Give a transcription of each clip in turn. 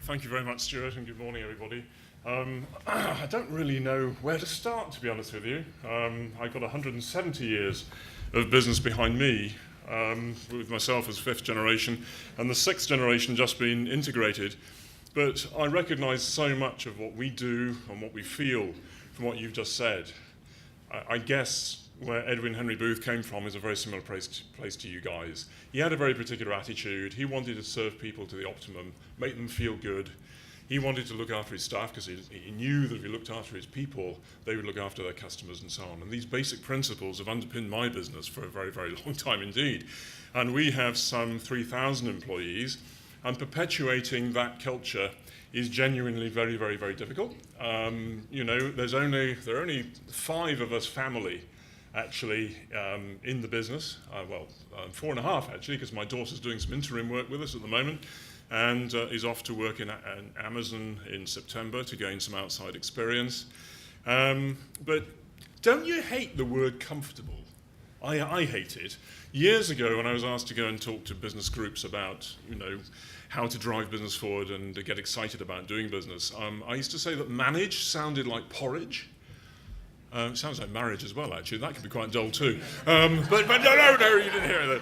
Thank you very much, Stuart, and good morning, everybody. I don't really know where to start, to be honest with you. I've got 170 years of business behind me, with myself as fifth generation, and the sixth generation just being integrated. But I recognise so much of what we do and what we feel from what you've just said. I guess where Edwin Henry Booth came from is a very similar place to you guys. He had a very particular attitude. He wanted to serve people to the optimum, make them feel good. He wanted to look after his staff because he knew that if he looked after his people, they would look after their customers and so on. And these basic principles have underpinned my business for a very, very long time indeed. And we have some 3,000 employees, and perpetuating that culture is genuinely very, very, very difficult. There are only 5 of us family actually in the business. 4.5 actually, because my daughter's doing some interim work with us at the moment, and is off to work in Amazon in September to gain some outside experience. But don't you hate the word comfortable? I hate it. Years ago, when I was asked to go and talk to business groups about, how to drive business forward and to get excited about doing business, I used to say that manage sounded like porridge. It sounds like marriage as well, actually. That could be quite dull too. But no, you didn't hear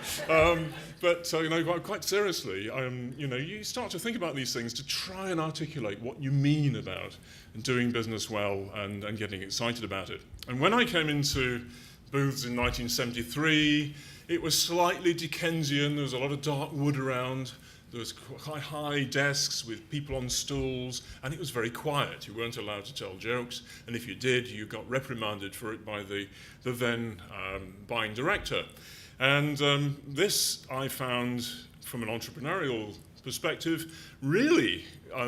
that. Quite seriously, you start to think about these things to try and articulate what you mean about doing business well and getting excited about it. And when I came into Booths in 1973, it was slightly Dickensian. There was a lot of dark wood around. There was quite high desks with people on stools, and it was very quiet. You weren't allowed to tell jokes, and if you did, you got reprimanded for it by the then buying director. And this, I found, from an entrepreneurial perspective, really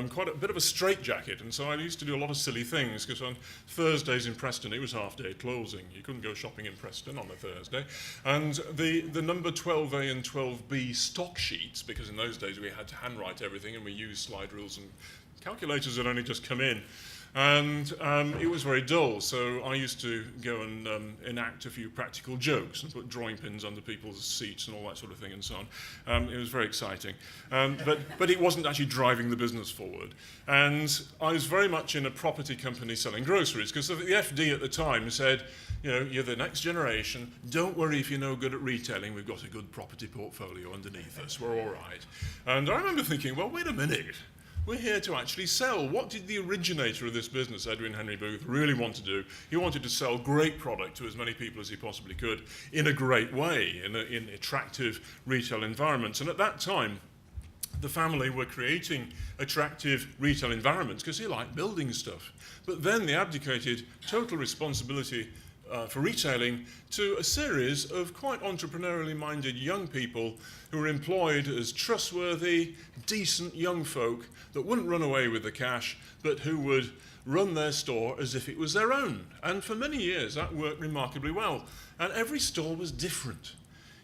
quite a bit of a straitjacket. And so I used to do a lot of silly things, because on Thursdays in Preston, it was half-day closing. You couldn't go shopping in Preston on a Thursday. And the number 12A and 12B stock sheets, because in those days we had to handwrite everything, and we used slide rules, and calculators had only just come in. And it was very dull, so I used to go and enact a few practical jokes and put drawing pins under people's seats and all that sort of thing and so on. It was very exciting. But it wasn't actually driving the business forward. And I was very much in a property company selling groceries, because the FD at the time said, you're the next generation, don't worry if you're no good at retailing, we've got a good property portfolio underneath us, we're all right. And I remember thinking, well, wait a minute. We're here to actually sell. What did the originator of this business, Edwin Henry Booth, really want to do? He wanted to sell great product to as many people as he possibly could in a great way, in attractive retail environments. And at that time, the family were creating attractive retail environments because he liked building stuff. But then they abdicated total responsibility for retailing to a series of quite entrepreneurially minded young people who were employed as trustworthy, decent young folk that wouldn't run away with the cash, but who would run their store as if it was their own. And for many years that worked remarkably well. And every store was different.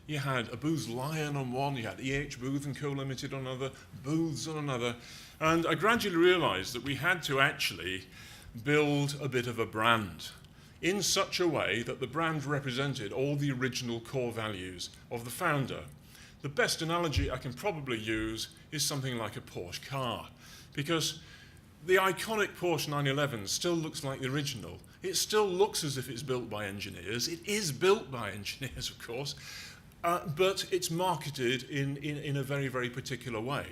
You had a Booth's Lion on one, you had E.H. Booth and Co. Limited on another, Booths on another. And I gradually realised that we had to actually build a bit of a brand in such a way that the brand represented all the original core values of the founder. The best analogy I can probably use is something like a Porsche car, because the iconic Porsche 911 still looks like the original. It still looks as if it's built by engineers. It is built by engineers, of course, but it's marketed in a very, very particular way.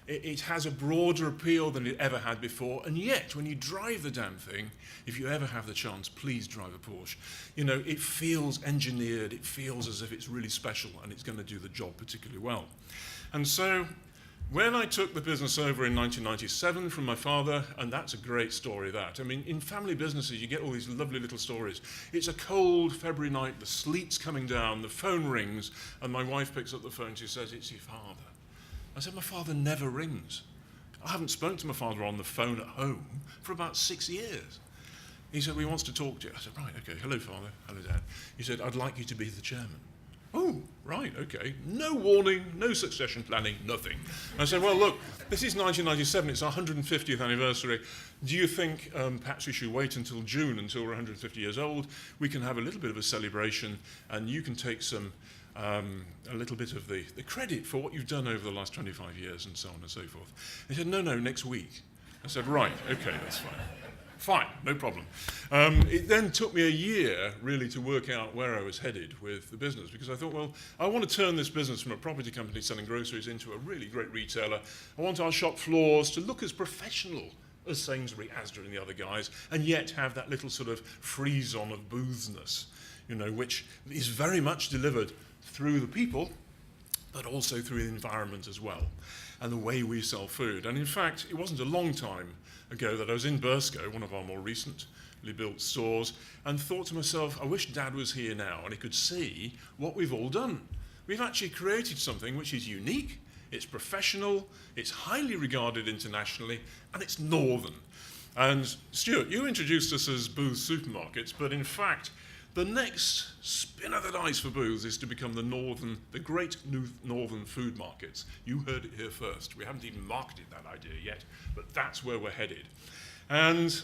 It has a broader appeal than it ever had before, and yet, when you drive the damn thing, if you ever have the chance, please drive a Porsche. It feels engineered, it feels as if it's really special, and it's going to do the job particularly well. And so, when I took the business over in 1997 from my father, and that's a great story, that. I mean, in family businesses, you get all these lovely little stories. It's a cold February night, the sleet's coming down, the phone rings, and my wife picks up the phone, she says, "It's your father." I said, "My father never rings. I haven't spoken to my father on the phone at home for about 6 years." He said, "Well, he wants to talk to you." I said, "Right, okay, hello, Father, hello, Dad." He said, "I'd like you to be the chairman." "Oh, right, okay." No warning, no succession planning, nothing. I said, "Well, look, this is 1997, it's our 150th anniversary. Do you think perhaps we should wait until June, until we're 150 years old? We can have a little bit of a celebration, and you can take some a little bit of the credit for what you've done over the last 25 years and so on and so forth. He said, no, next week. I said, right, okay, that's fine. Fine, no problem. It then took me a year, really, to work out where I was headed with the business, because I thought, well, I want to turn this business from a property company selling groceries into a really great retailer. I want our shop floors to look as professional as Sainsbury, Asda and the other guys, and yet have that little sort of frisson of Boothsness, which is very much delivered through the people, but also through the environment as well, and the way we sell food. And in fact, it wasn't a long time ago that I was in Burscough, one of our more recently built stores, and thought to myself, I wish Dad was here now and he could see what we've all done. We've actually created something which is unique, it's professional, it's highly regarded internationally, and it's northern. And Stuart, you introduced us as Booth's Supermarkets, but in fact, the next spin of the dice for Booth's is to become the great new northern food markets. You heard it here first. We haven't even marketed that idea yet, but that's where we're headed. And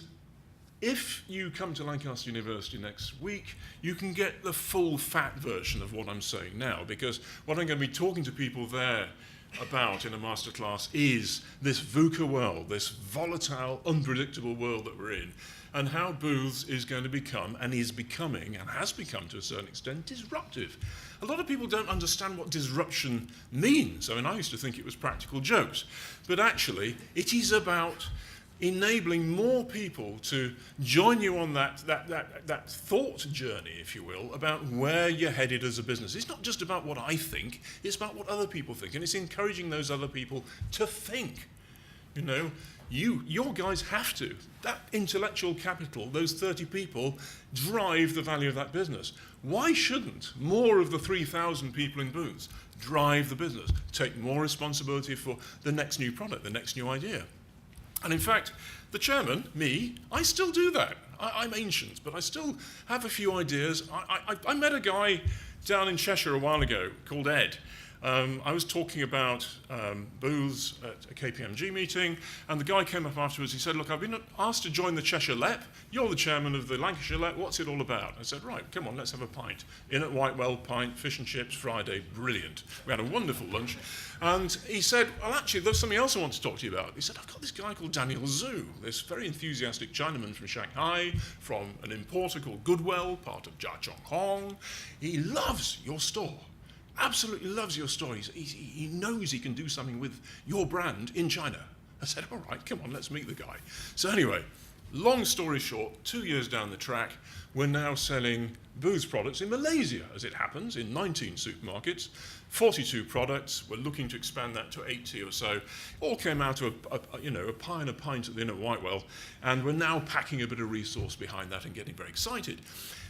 if you come to Lancaster University next week, you can get the full fat version of what I'm saying now, because what I'm going to be talking to people there about in a masterclass is this VUCA world, this volatile, unpredictable world that we're in, and how Booth's is going to become, and is becoming, and has become to a certain extent, disruptive. A lot of people don't understand what disruption means. I mean, I used to think it was practical jokes, but actually, it is about enabling more people to join you on that thought journey, if you will, about where you're headed as a business. It's not just about what I think, it's about what other people think, and it's encouraging those other people to think. Your guys have to. That intellectual capital, those 30 people, drive the value of that business. Why shouldn't more of the 3,000 people in Booths drive the business, take more responsibility for the next new product, the next new idea? And in fact, the chairman, me, I still do that. I'm ancient, but I still have a few ideas. I met a guy down in Cheshire a while ago called Ed. I was talking about Booths at a KPMG meeting, and the guy came up afterwards. He said, look, I've been asked to join the Cheshire LEP. You're the chairman of the Lancashire LEP. What's it all about? I said, right, come on, let's have a pint. In at Whitewell, pint, fish and chips, Friday, brilliant. We had a wonderful lunch. And he said, well, actually, there's something else I want to talk to you about. He said, I've got this guy called Daniel Zhu, this very enthusiastic Chinaman from Shanghai, from an importer called Goodwell, part of Jiachong Hong. He loves your store. Absolutely loves your stories. He knows he can do something with your brand in China. I said, all right, come on, let's meet the guy. So anyway, long story short, 2 years down the track, we're now selling Booth's products in Malaysia, as it happens, in 19 supermarkets, 42 products. We're looking to expand that to 80 or so. All came out of a pie and a pint at the inn at Whitewell, and we're now packing a bit of resource behind that and getting very excited.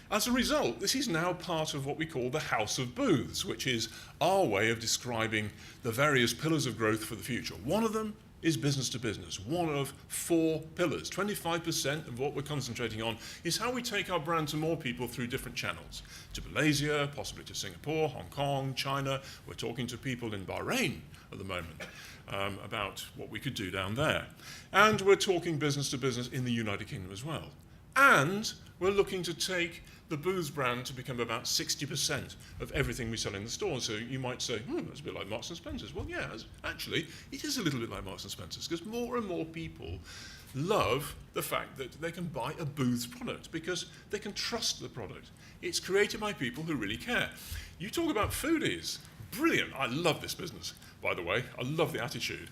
As a result, this is now part of what we call the House of Booths, which is our way of describing the various pillars of growth for the future. One of them is business to business, one of 4 pillars. 25% of what we're concentrating on is how we take our brand to more people through different channels. To Malaysia, possibly to Singapore, Hong Kong, China. We're talking to people in Bahrain at the moment about what we could do down there. And we're talking business to business in the United Kingdom as well. And we're looking to take the Booth's brand to become about 60% of everything we sell in the store. So you might say, that's a bit like Marks & Spencer's. Well, yeah, actually, it is a little bit like Marks & Spencer's, because more and more people love the fact that they can buy a Booth's product because they can trust the product. It's created by people who really care. You talk about foodies. Brilliant. I love this business, by the way. I love the attitude.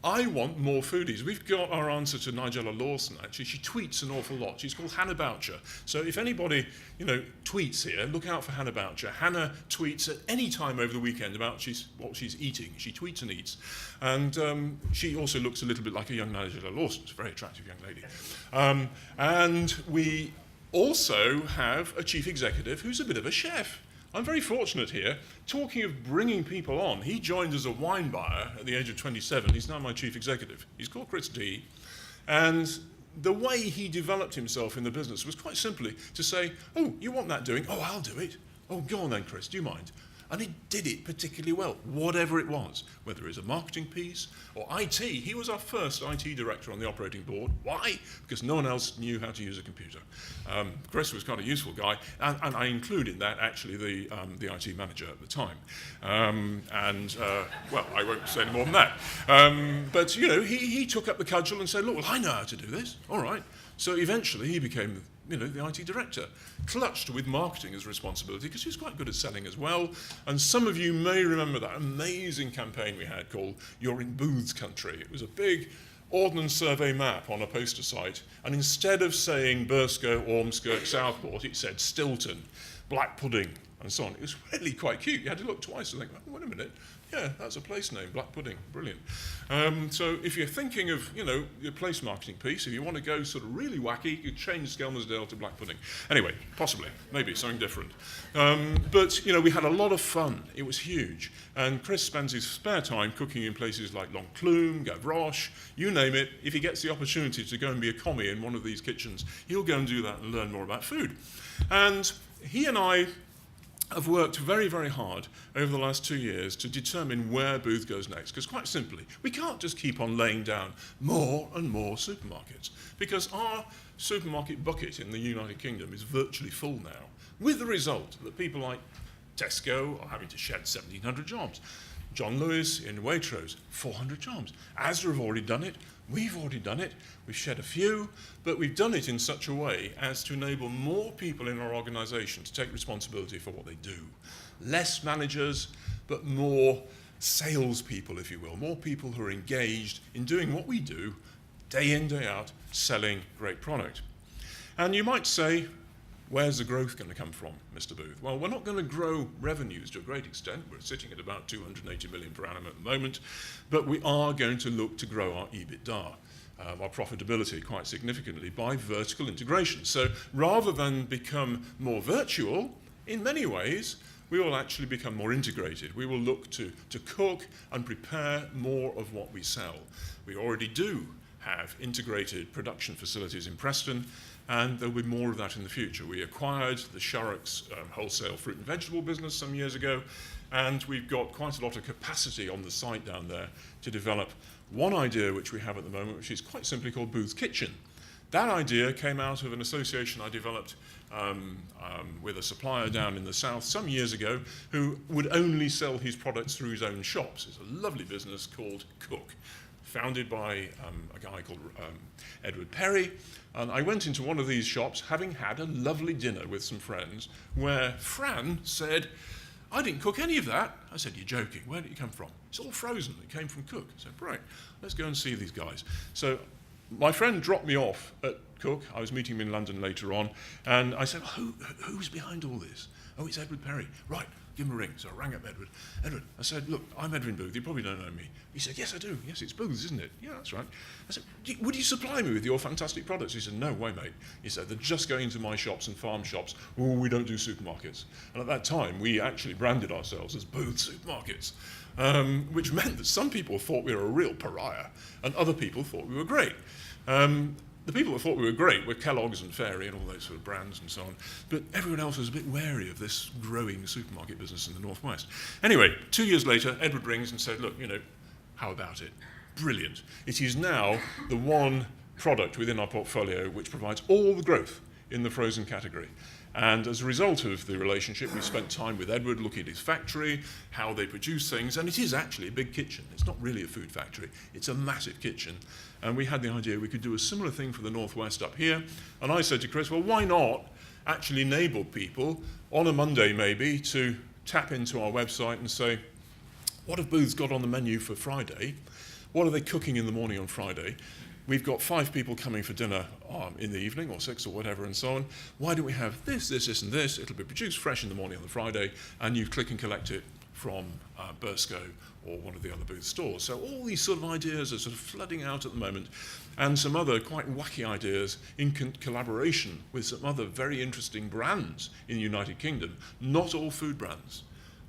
I want more foodies. We've got our answer to Nigella Lawson, actually. She tweets an awful lot. She's called Hannah Boucher. So if anybody, tweets here, look out for Hannah Boucher. Hannah tweets at any time over the weekend about what she's eating. She tweets and eats. And she also looks a little bit like a young Nigella Lawson. She's a very attractive young lady. And we also have a chief executive who's a bit of a chef. I'm very fortunate here. Talking of bringing people on, he joined as a wine buyer at the age of 27. He's now my chief executive. He's called Chris D. And the way he developed himself in the business was quite simply to say, oh, you want that doing? Oh, I'll do it. Oh, go on then, Chris, do you mind? And he did it particularly well, whatever it was, whether it was a marketing piece or IT. He was our first IT director on the operating board. Why? Because no one else knew how to use a computer. Chris was quite a useful guy, and I include in that actually the IT manager at the time. Well, I won't say any more than that. But he took up the cudgel and said, look, well, I know how to do this. All right. So eventually he became the IT director, clutched with marketing as responsibility because he was quite good at selling as well. And some of you may remember that amazing campaign we had called You're in Booth's Country. It was a big Ordnance Survey map on a poster site, and instead of saying Burscough, Ormskirk, Southport, it said Stilton, Black Pudding, and so on. It was really quite cute. You had to look twice and think, oh, wait a minute, yeah, that's a place name, Black Pudding, brilliant. So if you're thinking of, your place marketing piece, if you want to go sort of really wacky, you could change Skelmersdale to Black Pudding. Anyway, possibly, maybe something different. But we had a lot of fun. It was huge. And Chris spends his spare time cooking in places like Loncloom, Gavroche, you name it. If he gets the opportunity to go and be a commie in one of these kitchens, he'll go and do that and learn more about food. And he and I have worked very, very hard over the last 2 years to determine where Booth goes next. Because quite simply, we can't just keep on laying down more and more supermarkets, because our supermarket bucket in the United Kingdom is virtually full now, with the result that people like Tesco are having to shed 1,700 jobs. John Lewis in Waitrose, 400 jobs. Asda have already done it. We've already done it. We've shed a few, but we've done it in such a way as to enable more people in our organisation to take responsibility for what they do. Less managers, but more salespeople, if you will. More people who are engaged in doing what we do, day in, day out, selling great product. And you might say, where's the growth going to come from, Mr. Booth? Well, we're not going to grow revenues to a great extent. We're sitting at about 280 million per annum at the moment, but we are going to look to grow our EBITDA, our profitability quite significantly by vertical integration. So rather than become more virtual, in many ways, we will actually become more integrated. We will look to cook and prepare more of what we sell. We already do have integrated production facilities in Preston, and there'll be more of that in the future. We acquired the Shurrock's wholesale fruit and vegetable business some years ago, and we've got quite a lot of capacity on the site down there to develop one idea which we have at the moment, which is quite simply called Booth's Kitchen. That idea came out of an association I developed with a supplier down in the south some years ago who would only sell his products through his own shops. It's a lovely business called Cook, founded by a guy called Edwin Booth. And I went into one of these shops, having had a lovely dinner with some friends, where Fran said, I didn't cook any of that. I said, you're joking. Where did it come from? It's all frozen. It came from Cook. I said, right, let's go and see these guys. So my friend dropped me off at Cook. I was meeting him in London later on. And I said, who's behind all this? Oh, it's Edwin Booth. Right. Give him a ring. So I rang up Edward. Edward, I said, look, I'm Edwin Booth. You probably don't know me. He said, yes, I do. Yes, it's Booth's, isn't it? Yeah, that's right. I said, would you supply me with your fantastic products? He said, no way, mate. He said, they're just going to my shops and farm shops. Oh, we don't do supermarkets. And at that time, we actually branded ourselves as Booth Supermarkets, which meant that some people thought we were a real pariah and other people thought we were great. The people that thought we were great were Kellogg's and Fairy and all those sort of brands and so on. But everyone else was a bit wary of this growing supermarket business in the Northwest. Anyway, 2 years later, Edward rings and said, look, how about it? Brilliant. It is now the one product within our portfolio which provides all the growth in the frozen category. And as a result of the relationship, we spent time with Edward looking at his factory, how they produce things, and it is actually a big kitchen. It's not really a food factory. It's a massive kitchen. And we had the idea we could do a similar thing for the Northwest up here. And I said to Chris, well, why not actually enable people on a Monday maybe to tap into our website and say, what have Booth's got on the menu for Friday? What are they cooking in the morning on Friday? We've got 5 people coming for dinner in the evening, or 6 or whatever, and so on. Why don't we have this, this, this, and this? It'll be produced fresh in the morning on the Friday, and you click and collect it from Burscough or one of the other Booth stores. So all these sort of ideas are sort of flooding out at the moment, and some other quite wacky ideas in collaboration with some other very interesting brands in the United Kingdom. Not all food brands.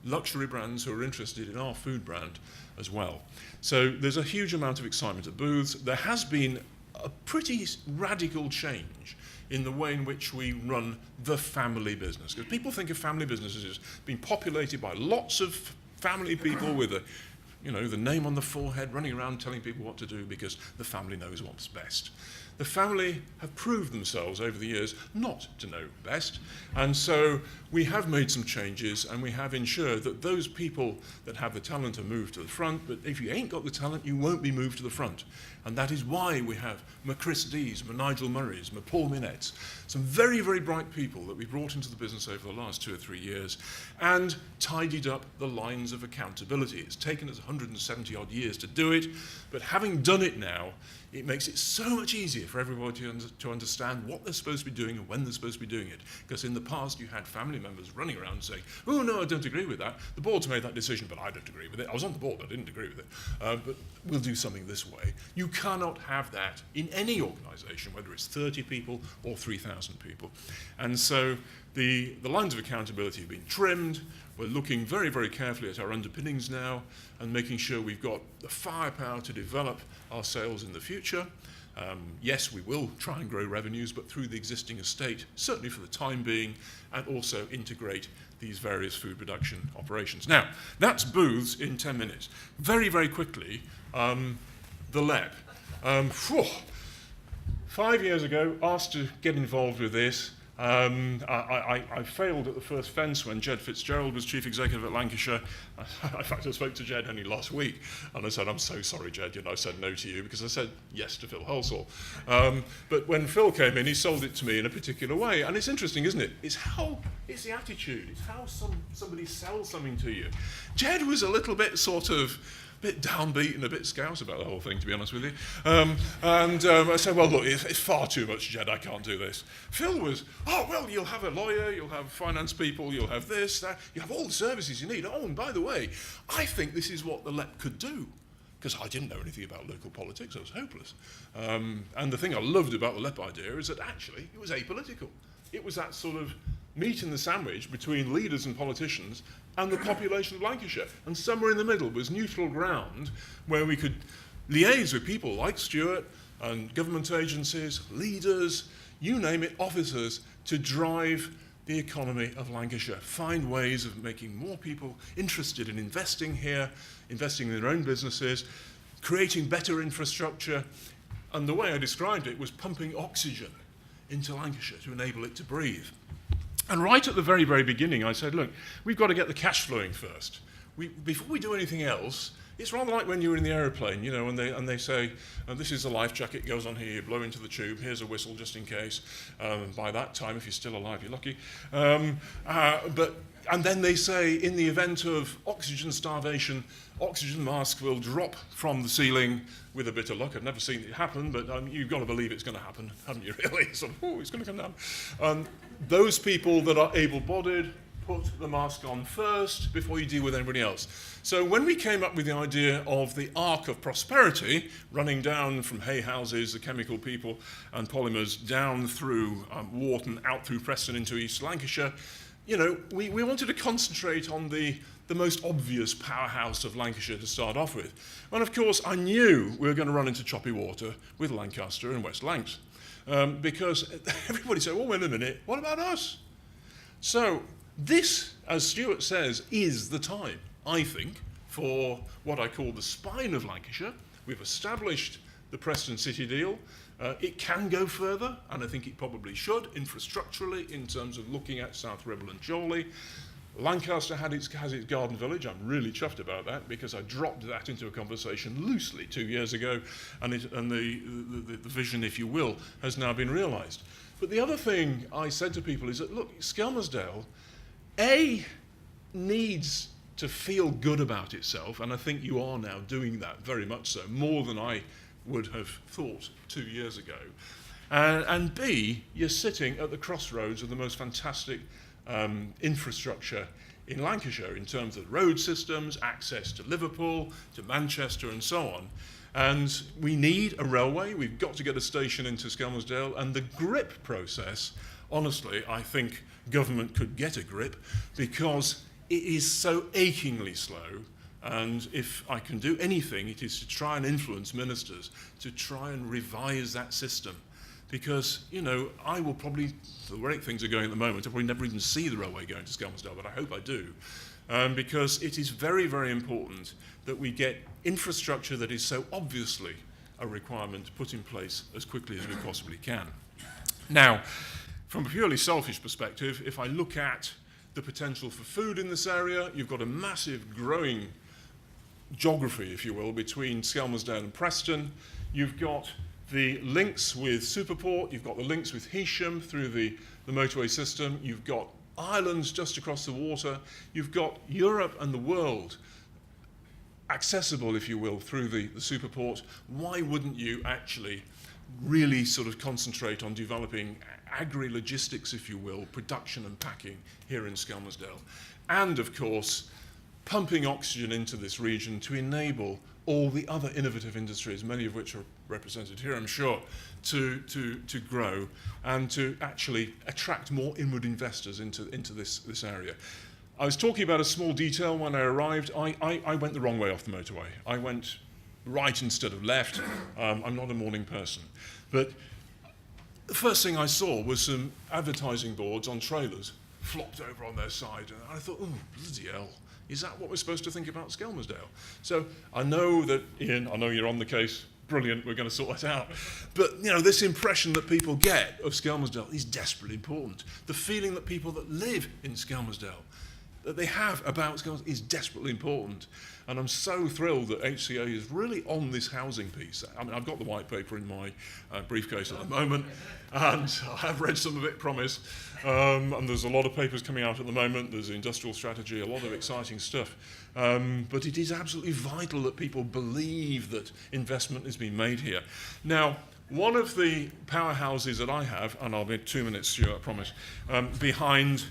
Luxury brands who are interested in our food brand as well. So there's a huge amount of excitement at Booth's. There has been a pretty radical change in the way in which we run the family business. Because people think of family businesses as being populated by lots of family people with the name on the forehead, running around telling people what to do because the family knows what's best. The family have proved themselves over the years not to know best, and so we have made some changes and we have ensured that those people that have the talent are moved to the front, but if you ain't got the talent, you won't be moved to the front. And that is why we have my Chris Dees, my Nigel Murrays, my Paul Minnetts, some very, very bright people that we brought into the business over the last 2 or 3 years and tidied up the lines of accountability. It's taken us 170 odd years to do it, but having done it now, it makes it so much easier for everybody to understand what they're supposed to be doing and when they're supposed to be doing it. Because in the past, you had family members running around saying, oh, no, I don't agree with that. The board's made that decision, but I don't agree with it. I was on the board, I didn't agree with it. But we'll do something this way. You cannot have that in any organisation, whether it's 30 people or 3,000 people. And so the lines of accountability have been trimmed. We're looking very, very carefully at our underpinnings now and making sure we've got the firepower to develop our sales in the future. Yes, we will try and grow revenues, but through the existing estate, certainly for the time being, and also integrate these various food production operations. Now, that's Booths in 10 minutes. Very, very quickly, the LEP. 5 years ago, asked to get involved with this. I failed at the first fence when Jed Fitzgerald was chief executive at Lancashire. In fact, I spoke to Jed only last week, and I said, I'm so sorry, Jed, I said no to you because I said yes to Phil Hulsall. But when Phil came in, he sold it to me in a particular way. And it's interesting, isn't it? It's the attitude. It's how somebody sells something to you. Jed was a little bit sort of bit downbeat and a bit scouse about the whole thing, to be honest with you. I said, well, look, it's far too much, Jed, I can't do this. Phil was, oh, well, you'll have a lawyer, you'll have finance people, you'll have this, that, you have all the services you need. Oh, and by the way, I think this is what the LEP could do. Because I didn't know anything about local politics, I was hopeless. And the thing I loved about the LEP idea is that actually it was apolitical. It was that sort of meat in the sandwich between leaders and politicians and the population of Lancashire. And somewhere in the middle was neutral ground where we could liaise with people like Stuart and government agencies, leaders, you name it, officers, to drive the economy of Lancashire, find ways of making more people interested in investing here, investing in their own businesses, creating better infrastructure. And the way I described it was pumping oxygen into Lancashire to enable it to breathe. And right at the very, very beginning, I said, look, we've got to get the cash flowing first. Before we do anything else, it's rather like when you're in the aeroplane, and they say, this is the life jacket, goes on here, you blow into the tube, here's a whistle just in case. By that time, if you're still alive, you're lucky. And then they say, in the event of oxygen starvation, oxygen mask will drop from the ceiling with a bit of luck. I've never seen it happen, but you've got to believe it's going to happen, haven't you, really? So, it's going to come down. Those people that are able-bodied, put the mask on first before you deal with anybody else. So when we came up with the idea of the arc of prosperity, running down from hay houses, the chemical people and polymers, down through Wharton, out through Preston into East Lancashire, we wanted to concentrate on the most obvious powerhouse of Lancashire to start off with. And of course, I knew we were going to run into choppy water with Lancaster and West Lancs. Because everybody said, well, wait a minute, what about us? So this, as Stuart says, is the time, I think, for what I call the spine of Lancashire. We've established the Preston City deal. It can go further, and I think it probably should, infrastructurally, in terms of looking at South Ribble and Chorley. Lancaster has its garden village. I'm really chuffed about that because I dropped that into a conversation loosely 2 years ago, and the vision, if you will, has now been realised. But the other thing I said to people is that, look, Skelmersdale, needs to feel good about itself, and I think you are now doing that very much so, more than I would have thought 2 years ago. And B, you're sitting at the crossroads of the most fantastic infrastructure in Lancashire in terms of road systems, access to Liverpool, to Manchester and so on. And we need a railway, we've got to get a station into Skelmersdale, and the GRIP process, honestly, I think government could get a grip because it is so achingly slow. And if I can do anything, it is to try and influence ministers to try and revise that system because, you know, I will probably, the way things are going at the moment, I'll probably never even see the railway going to Skelmersdale, but I hope I do, because it is very, very important that we get infrastructure that is so obviously a requirement put in place as quickly as we possibly can. Now, from a purely selfish perspective, if I look at the potential for food in this area, you've got a massive growing geography, if you will, between Skelmersdale and Preston. You've got the links with Superport, you've got the links with Heysham through the motorway system, you've got islands just across the water, you've got Europe and the world accessible, if you will, through the Superport. Why wouldn't you actually really sort of concentrate on developing agri-logistics, if you will, production and packing here in Skelmersdale? And, of course, pumping oxygen into this region to enable all the other innovative industries, many of which are represented here, I'm sure, to grow and to actually attract more inward investors into this area. I was talking about a small detail when I arrived. I went the wrong way off the motorway. I went right instead of left. I'm not a morning person. But the first thing I saw was some advertising boards on trailers flopped over on their side. And I thought, oh, bloody hell. Is that what we're supposed to think about Skelmersdale? So I know that, Ian, I know you're on the case. Brilliant, we're going to sort that out. But, you know, this impression that people get of Skelmersdale is desperately important. The feeling that people that live in Skelmersdale, that they have about Skelmersdale, is desperately important. And I'm so thrilled that HCA is really on this housing piece. I mean, I've got the white paper in my briefcase at the moment, and I have read some of it, promise. And there's a lot of papers coming out at the moment. There's industrial strategy, a lot of exciting stuff. But it is absolutely vital that people believe that investment is being made here. Now, one of the powerhouses that I have, and I'll be 2 minutes, Stuart, I promise, behind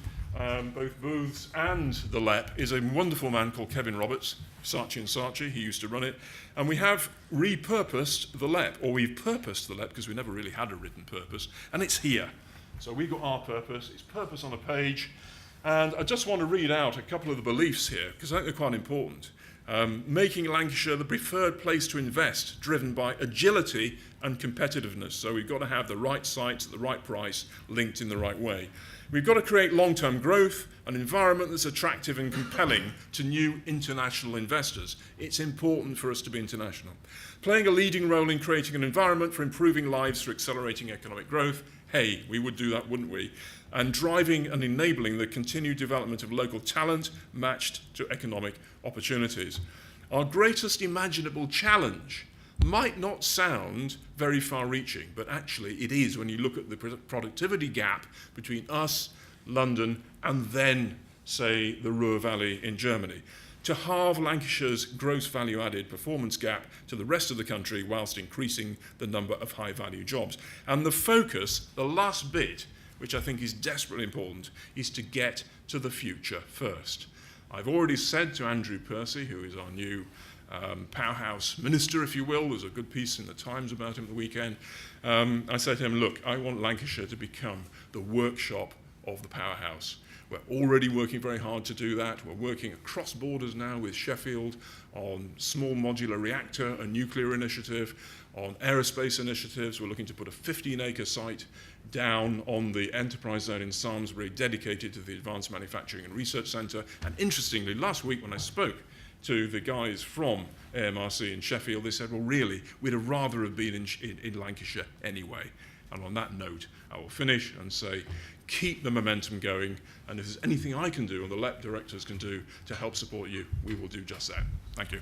both Booths and the LEP is a wonderful man called Kevin Roberts, Saatchi & Saatchi. He used to run it. And we have repurposed the LEP, or we've purposed the LEP because we never really had a written purpose, and it's here. So we've got our purpose, it's purpose on a page, and I just want to read out a couple of the beliefs here, because I think they're quite important. Making Lancashire the preferred place to invest, driven by agility and competitiveness. So we've got to have the right sites at the right price, linked in the right way. We've got to create long-term growth, an environment that's attractive and compelling to new international investors. It's important for us to be international. Playing a leading role in creating an environment for improving lives through accelerating economic growth. Hey, we would do that, wouldn't we? And driving and enabling the continued development of local talent matched to economic opportunities. Our greatest imaginable challenge might not sound very far-reaching, but actually it is when you look at the productivity gap between us, London, and then, say, the Ruhr Valley in Germany. To halve Lancashire's gross value-added performance gap to the rest of the country whilst increasing the number of high-value jobs. And the focus, the last bit, which I think is desperately important, is to get to the future first. I've already said to Andrew Percy, who is our new powerhouse minister, if you will, there's a good piece in the Times about him at the weekend. I said to him, look, I want Lancashire to become the workshop of the powerhouse. We're already working very hard to do that. We're working across borders now with Sheffield on small modular reactor, a nuclear initiative, on aerospace initiatives. We're looking to put a 15-acre site down on the enterprise zone in Samlesbury dedicated to the Advanced Manufacturing and Research Centre. And interestingly, last week when I spoke to the guys from AMRC in Sheffield, they said, well, really, we'd have rather have been in Lancashire anyway. And on that note, I will finish and say, keep the momentum going, and if there's anything I can do, or the LEP directors can do, to help support you, we will do just that. Thank you.